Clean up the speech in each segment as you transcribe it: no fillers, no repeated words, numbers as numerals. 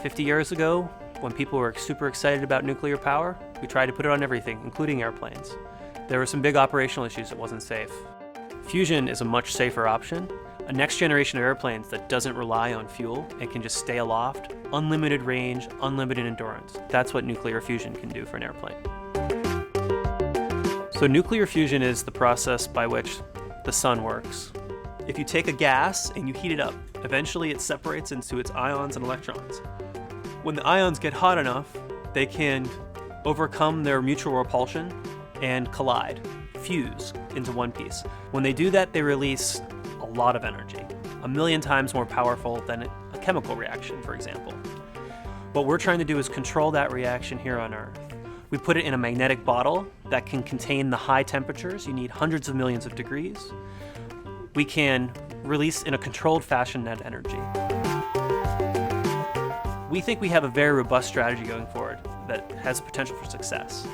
50 years ago, when people were super excited about nuclear power, we tried to put it on everything, including airplanes. There were some big operational issues. It wasn't safe. Fusion is a much safer option. A next generation of airplanes that doesn't rely on fuel and can just stay aloft, unlimited range, unlimited endurance. That's what nuclear fusion can do for an airplane. So nuclear fusion is the process by which the sun works. If you take a gas and you heat it up, eventually it separates into its ions and electrons. When the ions get hot enough, they can overcome their mutual repulsion and collide, fuse into one piece. When they do that, they release a lot of energy, 1,000,000 times more powerful than a chemical reaction, for example. What we're trying to do is control that reaction here on Earth. We put it in a magnetic bottle that can contain the high temperatures. You need hundreds of millions of degrees. We can release in a controlled fashion that energy. We think we have a very robust strategy going forward that has potential for success.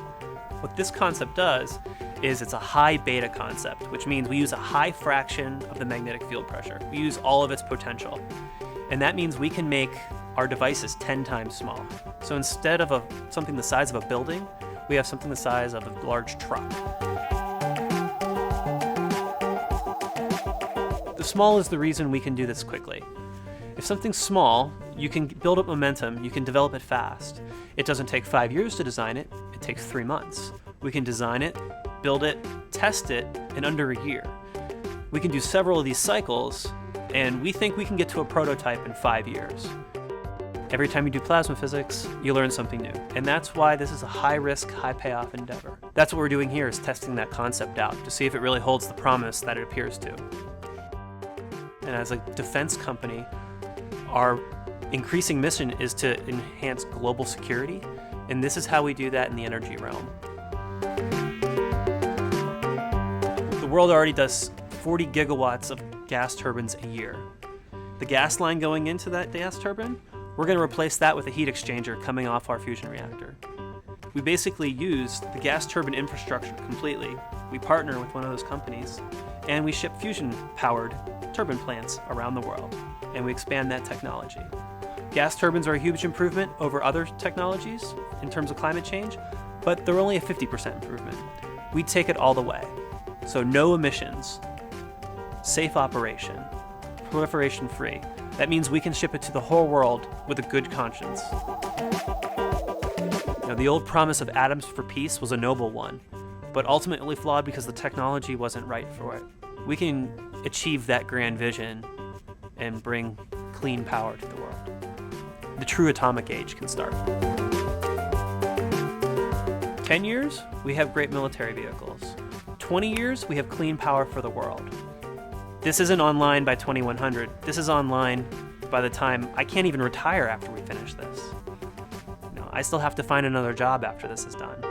What this concept does is it's a high beta concept, which means we use a high fraction of the magnetic field pressure. We use all of its potential. And that means we can make our devices 10 times smaller. So instead of something the size of a building, we have something the size of a large truck. The small is the reason we can do this quickly. If something's small, you can build up momentum, you can develop it fast. It doesn't take 5 years to design it, it takes 3 months. We can design it, build it, test it in under a year. We can do several of these cycles, and we think we can get to a prototype in 5 years. Every time you do plasma physics, you learn something new. And that's why this is a high-risk, high-payoff endeavor. That's what we're doing here, is testing that concept out to see if it really holds the promise that it appears to. And as a defense company, our increasing mission is to enhance global security, and this is how we do that in the energy realm. The world already does 40 gigawatts of gas turbines a year. The gas line going into that gas turbine, we're going to replace that with a heat exchanger coming off our fusion reactor. We basically use the gas turbine infrastructure completely. We partner with one of those companies, and we ship fusion-powered turbine plants around the world, and we expand that technology. Gas turbines are a huge improvement over other technologies in terms of climate change, but they're only a 50% improvement. We take it all the way. So no emissions, safe operation, proliferation-free. That means we can ship it to the whole world with a good conscience. Now, the old promise of atoms for peace was a noble one, but ultimately flawed because the technology wasn't right for it. We can achieve that grand vision and bring clean power to the world. The true atomic age can start. 10 years, we have great military vehicles. 20 years, we have clean power for the world. This isn't online by 2100. This is online by the time I can't even retire after we finish this. I still have to find another job after this is done.